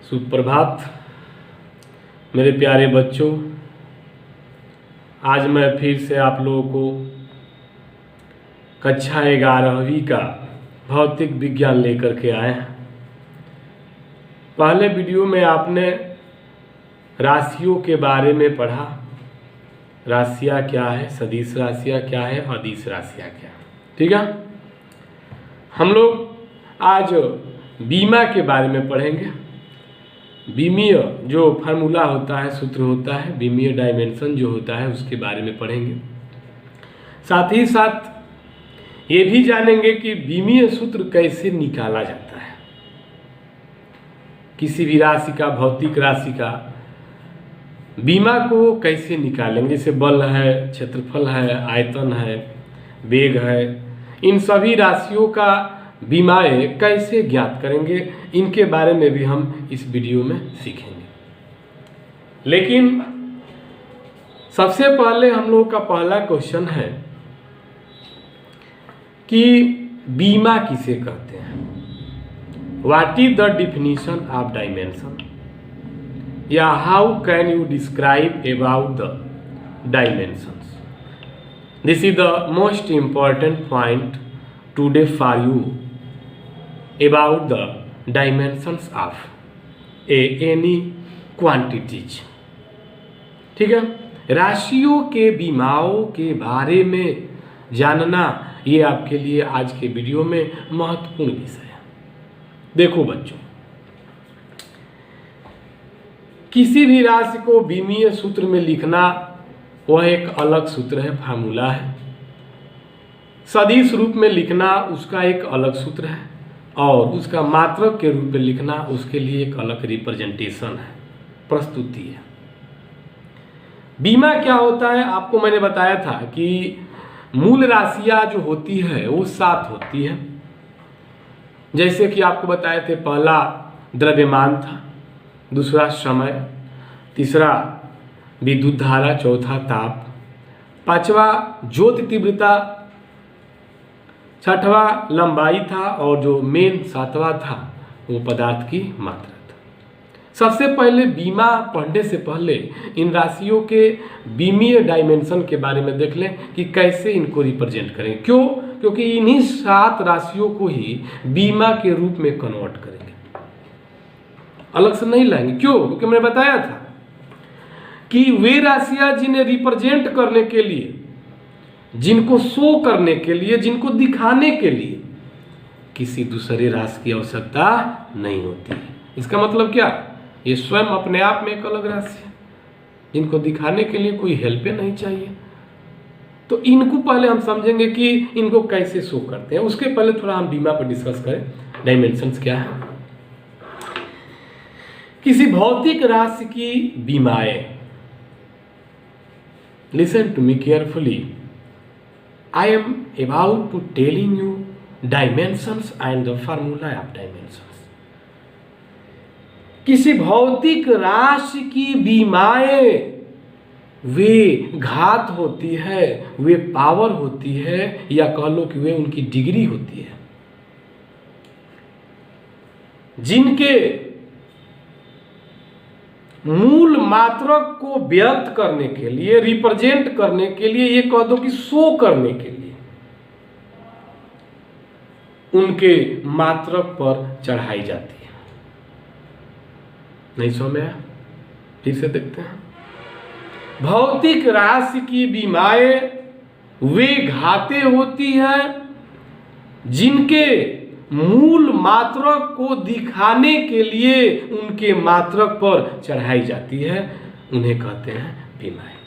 सुप्रभात मेरे प्यारे बच्चों। आज मैं फिर से आप लोगों को कक्षा 11वीं का भौतिक विज्ञान लेकर के आए हैं। पहले वीडियो में आपने राशियों के बारे में पढ़ा। राशियाँ क्या है, सदिश राशियाँ क्या है, अदिश राशियाँ क्या है। ठीक है, हम लोग आज बीमा के बारे में पढ़ेंगे। बीमीय जो फार्मूला होता है, सूत्र होता है, बीमीय डायमेंशन जो होता है उसके बारे में पढ़ेंगे। साथ ही साथ ये भी जानेंगे कि बीमीय सूत्र कैसे निकाला जाता है। किसी भी राशि का, भौतिक राशि का बीमा को कैसे निकालेंगे। जैसे बल है, क्षेत्रफल है, आयतन है, वेग है, इन सभी राशियों का बीमाएं कैसे ज्ञात करेंगे, इनके बारे में भी हम इस वीडियो में सीखेंगे। लेकिन सबसे पहले हम लोगों का पहला क्वेश्चन है कि बीमा किसे कहते हैं। What is the definition of dimension, या how can you describe about the dimensions. This is the most important point today for you about the dimensions of any quantities। ठीक है, राशियों के बीमाओं के बारे में जानना ये आपके लिए आज के वीडियो में महत्वपूर्ण विषय है। देखो बच्चों, किसी भी राशि को बीमीय सूत्र में लिखना वह एक अलग सूत्र है, फार्मूला है। सदिश रूप में लिखना उसका एक अलग सूत्र है, और उसका मात्रक के रूप में लिखना उसके लिए एक अलग रिप्रेजेंटेशन है, प्रस्तुति है। बीमा क्या होता है, आपको मैंने बताया था कि मूल राशियां जो होती है वो 7 होती है। जैसे कि आपको बताए थे, पहला द्रव्यमान था, दूसरा समय, तीसरा विद्युत धारा, चौथा ताप, पांचवा ज्योति तीव्रता, छठवा लंबाई था, और जो मेन 7वां था वो पदार्थ की मात्रा था। सबसे पहले बीमा पढ़ने से पहले इन राशियों के बीमीय डायमेंशन के बारे में देख लें कि कैसे इनको रिप्रेजेंट करें। क्यों? क्योंकि इन्हीं 7 राशियों को ही बीमा के रूप में कन्वर्ट करेंगे, अलग से नहीं लाएंगे। क्यों? क्योंकि मैंने बताया था कि वे राशियां जिन्हें रिप्रेजेंट करने के लिए, जिनको शो करने के लिए, जिनको दिखाने के लिए किसी दूसरे राशि की आवश्यकता नहीं होती है। इसका मतलब क्या? ये स्वयं अपने आप में एक अलग राशि है, जिनको दिखाने के लिए कोई हेल्प नहीं चाहिए। तो इनको पहले हम समझेंगे कि इनको कैसे शो करते हैं। उसके पहले थोड़ा हम बीमा पर डिस्कस करें, डायमेंशंस क्या है। किसी भौतिक राशि की बीमाएं, listen to me carefully, I am about to telling you dimensions and the formula of dimensions। किसी भौतिक राशि की बीमाएं वे घात होती है, वे पावर होती है, या कह लो कि वे उनकी डिग्री होती है, जिनके मूल मात्रक को व्यक्त करने के लिए, रिप्रेजेंट करने के लिए, ये कह दो कि शो करने के लिए उनके मात्रक पर चढ़ाई जाती है। नहीं समझ में आया? फिर से देखते हैं। भौतिक राशि की बीमाएं वे घातें होती हैं जिनके मूल मात्रक को दिखाने के लिए उनके मात्रक पर चढ़ाई जाती है, उन्हें कहते हैं बीमाएं।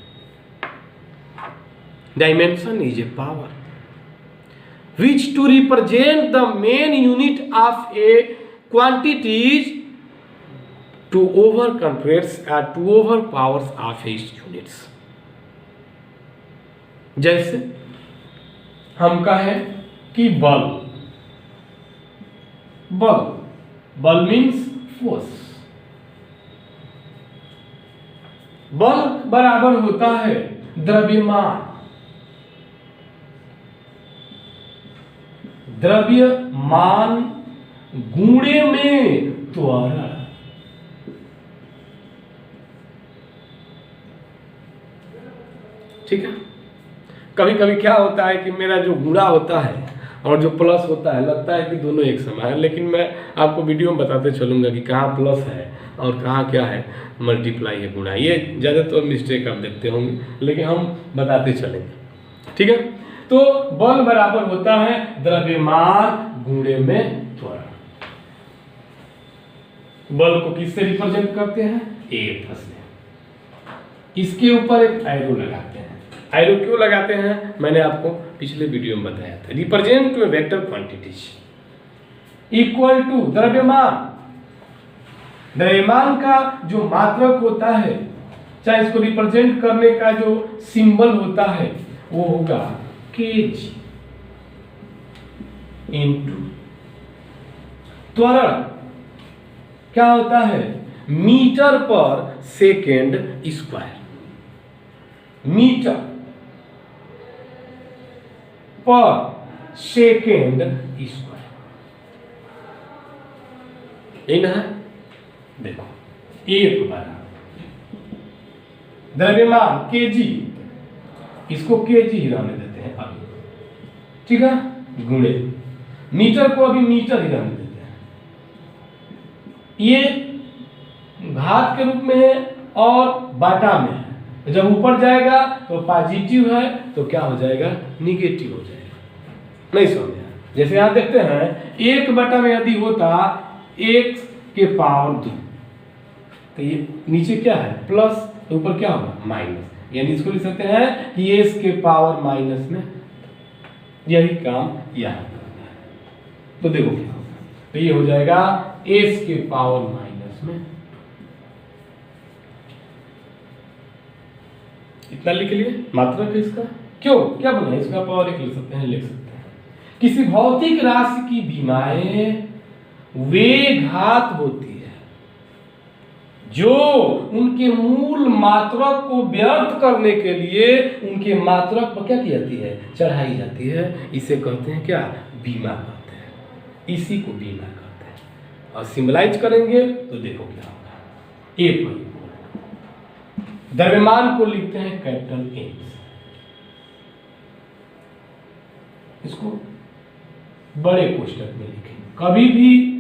Dimension is a power which to represent the main unit of a quantities to overconfers or to overpowers of its units। जैसे हम कहें कि बल, बल मीन्स फोर्स। बल बराबर होता है द्रव्यमान, द्रव्यमान गुणे में त्वरण। ठीक है। कभी कभी क्या होता है कि मेरा जो गुणा होता है और जो प्लस होता है लगता है कि दोनों एक समान है, लेकिन मैं आपको वीडियो में बताते चलूँगा कि कहाँ प्लस है और कहाँ क्या है मल्टीप्लाई है, गुणा। ये ज़्यादातर मिस्टेक आप देखते होंगे, लेकिन हम बताते चलेंगे, ठीक है। तो बल बराबर होता है द्रव्यमान गुणे में त्वरण। बल को किससे रिप्रेजेंट करते हैं? एफ से। इसके ऊपर एक एरो लगाते हैं। एरो क्यों लगाते हैं मैंने आपको पिछले वीडियो में बताया था। Represent two vector quantities equal to द्रव्यमान। द्रव्यमान का जो मात्रक होता है, चाहे इसको रिप्रेजेंट करने का जो सिंबल होता है वो होगा केजी इंटू त्वरण क्या होता है? मीटर पर सेकेंड स्क्वायर। मीटर पर सेकेंड स्क्वायर, यही ना है। देखो एक बराबर द्रव्यमान केजी, इसको केजी ही रहने देते हैं अभी, ठीक है, गुणे मीटर को अभी मीटर ही रहने देते हैं। ये घात के रूप में है और बाटा में है। जब ऊपर जाएगा तो पॉजिटिव है तो क्या हो जाएगा? निगेटिव हो जाएगा। नहीं समझ आया? जैसे यहां देखते हैं एक बटा में यदि होता एक के पावर 2 तो ये नीचे क्या है? प्लस, तो ऊपर क्या होगा? माइनस। यानी इसको लिख सकते हैं कि एस के पावर माइनस में, यही काम यहां करना है। तो देखो क्या होगा, तो ये हो जाएगा एस के पावर माइनस में। इतना लिख लिए मात्रक है इसका। क्यों क्या बना? इसका पावर एक लिख सकते हैं, लिख सकते हैं। किसी भौतिक राशि की विमाएं वे घात होती है जो उनके मूल मात्रक को व्यर्थ करने के लिए उनके मात्रक पर क्या की जाती है? चढ़ाई जाती है। इसे कहते हैं क्या? बीमा कहते हैं। इसी को बीमा कहते हैं। और सिंबलाइज करेंगे तो देखो क्या होगा। ए पर द्रव्यमान को लिखते हैं कैपिटल एम। इसको बड़े कोष्टक में लिखेंगे। कभी भी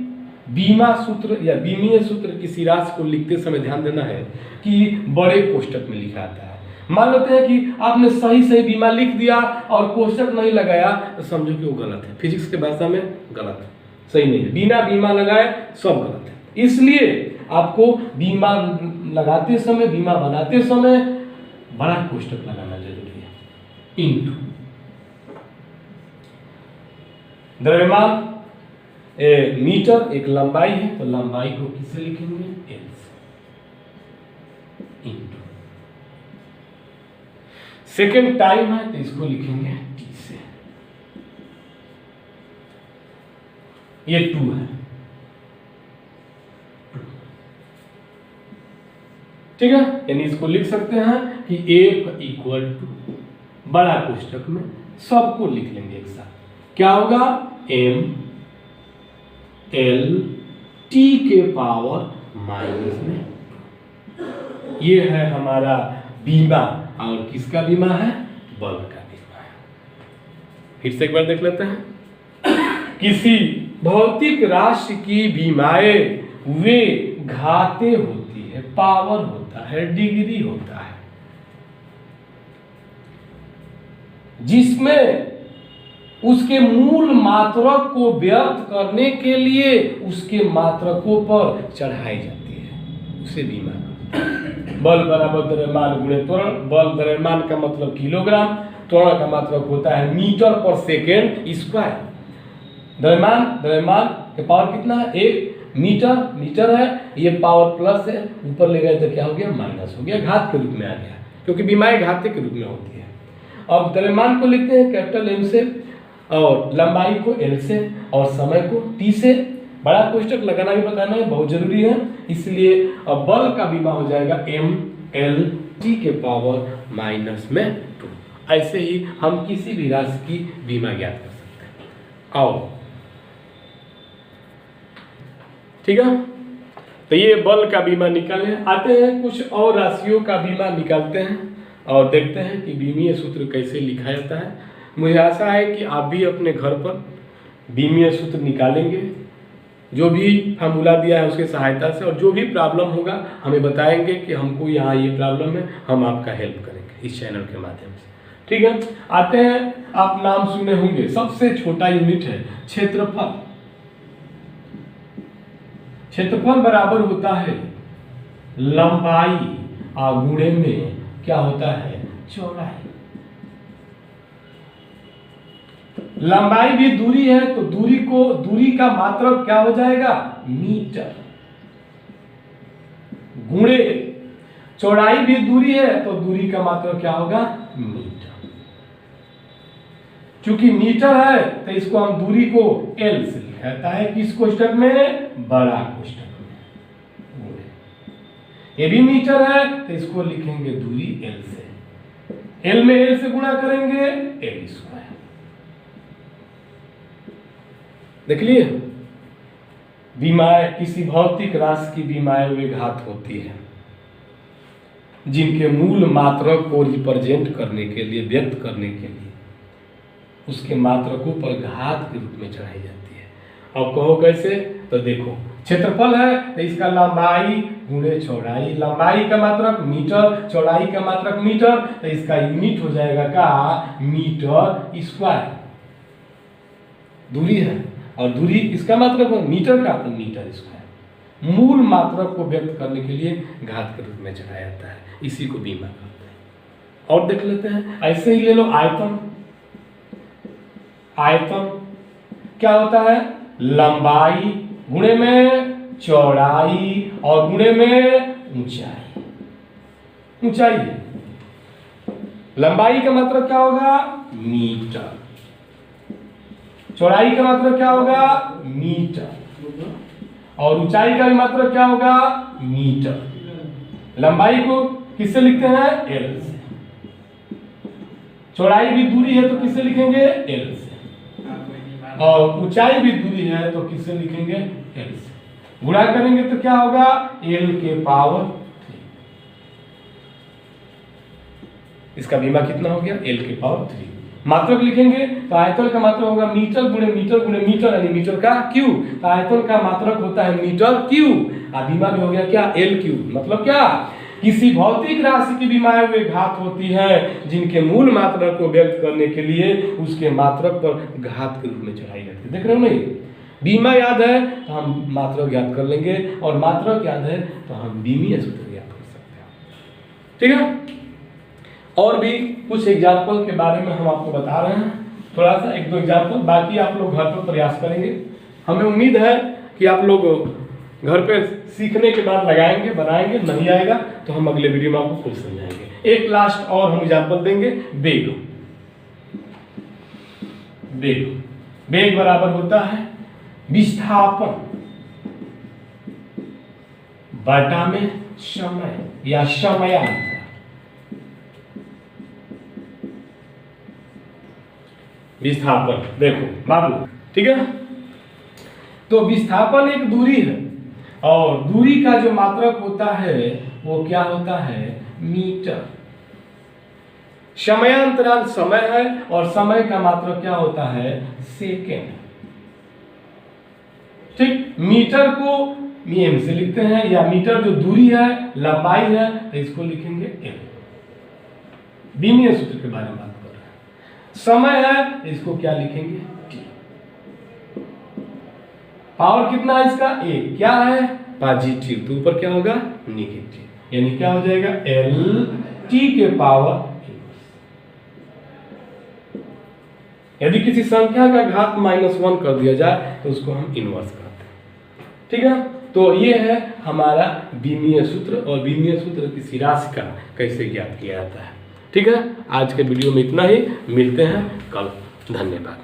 बीमा सूत्र या बीमीय सूत्र किसी राशि को लिखते समय ध्यान देना है कि बड़े कोष्टक में लिखा आता है। मान लेते हैं कि आपने सही बीमा लिख दिया और कोष्टक नहीं लगाया तो समझो कि वो गलत है। फिजिक्स के भाषा में गलत है, सही नहीं है। बिना बीमा लगाए सब गलत है। इसलिए आपको बीमा लगाते समय, बीमा बनाते समय बड़ा कोष्टक लगाना जरूरी है। इंटू द्रव्यमान मीटर एक लंबाई है तो लंबाई को किससे लिखेंगे? एल से। इंटू सेकेंड टाइम है तो इसको लिखेंगे टी से। ये 2 है, ठीक है। यानी इसको लिख सकते हैं कि एफ इक्वल टू बड़ा कोष्टक में सबको लिख लेंगे एक साथ। क्या होगा? एम एल टी के पावर माइनस में। ये है हमारा बीमा। और किसका बीमा है? बल का बीमा है। फिर से एक बार देख लेते हैं। किसी भौतिक राशि की बीमाएं वे घाते होती है, पावर होता है, डिग्री होता है, जिसमें उसके मूल मात्रक को व्यर्थ करने के लिए उसके मात्रकों पर चढ़ाई जाती है, उसे बीमा कहते हैं। बल बराबर द्रव्यमान गुणे त्वरण। बल द्रव्यमान का मतलब किलोग्राम, त्वरण का मात्रक होता है मीटर पर सेकेंड स्क्वायर। द्रव्यमान के पावर कितना है? 1 मीटर है, ये पावर प्लस है, ऊपर ले गए तो क्या हो गया? माइनस हो गया, घात के रूप में आ गया, क्योंकि बीमाएं घाते के रूप में होती है। अब द्रव्यमान को लिखते हैं कैपिटल एम से और लंबाई को एल से और समय को टी से। बड़ा कोष्टक लगाना भी बताना है, बहुत जरूरी है। इसलिए अब बल का बीमा हो जाएगा एम एल टी के पावर माइनस में 2। ऐसे ही हम किसी भी राशि की बीमा ज्ञात कर सकते हैं। आओ, ठीक है। तो ये बल का बीमा निकाले। आते हैं कुछ और राशियों का बीमा निकालते हैं। और देखते हैं कि बीमीय सूत्र कैसे लिखा जाता है। मुझे आशा है कि आप भी अपने घर पर बीमीय सूत्र निकालेंगे, जो भी फार्मूला दिया है उसके सहायता से, और जो भी प्रॉब्लम होगा हमें बताएंगे कि हमको यहाँ ये प्रॉब्लम है, हम आपका हेल्प करेंगे इस चैनल के माध्यम से। ठीक है, आते हैं, आप नाम सुने होंगे, सबसे छोटा यूनिट है क्षेत्रफल। क्षेत्रफल बराबर होता है लंबाई और गुणे में क्या होता है, चौड़ाई। लंबाई भी दूरी है तो दूरी का मात्रक क्या हो जाएगा, मीटर। गुणे चौड़ाई भी दूरी है तो दूरी का मात्रक क्या होगा, मीटर। क्योंकि मीटर है तो इसको हम दूरी को एल से लिखा है, किस कोष्ठक में, बड़ा कोष्ठक में। गुणे ये भी मीटर है तो इसको लिखेंगे दूरी एल से, एल में एल से गुणा करेंगे एल स्क्वायर। देख लिए, बीमाएं, किसी भौतिक राशि की बीमाएं वे घात होती है जिनके मूल मात्रक को रिप्रेजेंट करने के लिए, व्यक्त करने के लिए उसके मात्रकों पर घात के रूप में चढ़ाई जाती है। अब कहो कैसे, तो देखो, क्षेत्रफल है तो इसका लंबाई गुणे चौड़ाई, लंबाई का मात्रक मीटर, चौड़ाई का मात्रक मीटर, तो इसका यूनिट हो जाएगा का मीटर स्क्वायर। दूरी है और दूरी इसका मात्रक हो मीटर का, तो मीटर स्क्वायर। मूल मात्रक को व्यक्त करने के लिए घात के रूप में चढ़ाया जाता है, इसी को बीमा कहते हैं। और देख लेते हैं, ऐसे ही ले लो आयतन। आयतन क्या होता है, लंबाई गुणे में चौड़ाई और गुणे में ऊंचाई। ऊंचाई है, लंबाई का मात्रक क्या होगा, मीटर, चौड़ाई का मात्रक क्या होगा, मीटर, और ऊंचाई का भी मात्रक क्या होगा, मीटर। लंबाई को किससे लिखते हैं, एल से। चौड़ाई भी दूरी है तो किससे लिखेंगे, एल से, और ऊंचाई भी दूरी है तो किससे लिखेंगे, एल से। गुणा करेंगे तो क्या होगा, एल के पावर 3। इसका बीमा कितना हो गया, एल के पावर 3। मात्रक लिखेंगे तो आयतन का मात्रक होगा मीटर गुणे मीटर गुणे मीटर, यानी मीटर का क्यू। तो आयतन का मात्रक होता है मीटर क्यू, और बीमा में हो गया क्या, एल क्यू। मतलब क्या, किसी भौतिक राशि की बीमाएं वे घात होती है जिनके मूल मात्रक को व्यक्त करने के लिए उसके मात्रक पर घात के रूप में चढ़ाई जाती है। देख रहे हो नहीं, बीमा याद है तो हम मात्रक याद कर लेंगे, और मात्रक याद है तो हम बीमीय सूत्र याद कर सकते हैं। ठीक है, और भी कुछ एग्जाम्पल के बारे में हम आपको बता रहे हैं, थोड़ा सा एक दो एग्जाम्पल, बाकी आप लोग घर पर प्रयास करेंगे। हमें उम्मीद है कि आप लोग घर पे सीखने के बाद लगाएंगे, बनाएंगे। नहीं आएगा तो हम अगले वीडियो में आपको खुद समझाएंगे। एक लास्ट और हम एग्जाम्पल देंगे, वेग। वेग, वेग बराबर होता है विस्थापन बटा में समय या समयांतर। विस्थापन देखो बाबू, ठीक है, तो विस्थापन एक दूरी है और दूरी का जो मात्रक होता है वो क्या होता है, मीटर। समयांतराल समय है और समय का मात्रक क्या होता है, सेकेंड। ठीक, मीटर को एम से लिखते हैं, या मीटर जो दूरी है, लंबाई है, तो इसको लिखेंगे एम। बीमीय सूत्र के बारे में बात कर रहे हैं। समय है, इसको क्या लिखेंगे, टी। पावर कितना है इसका, एक। क्या है, पॉजिटिव, तो ऊपर क्या होगा, नेगेटिव, यानी क्या हो जाएगा, एल टी के पावर। यदि किसी संख्या का घात -1 कर दिया जाए तो उसको हम इनवर्स करते हैं। ठीक है, तो ये है हमारा बीमीय सूत्र, और बीमीय सूत्र किसी राशि का कैसे ज्ञात किया जाता है। ठीक है, आज के वीडियो में इतना ही, मिलते हैं कल। धन्यवाद।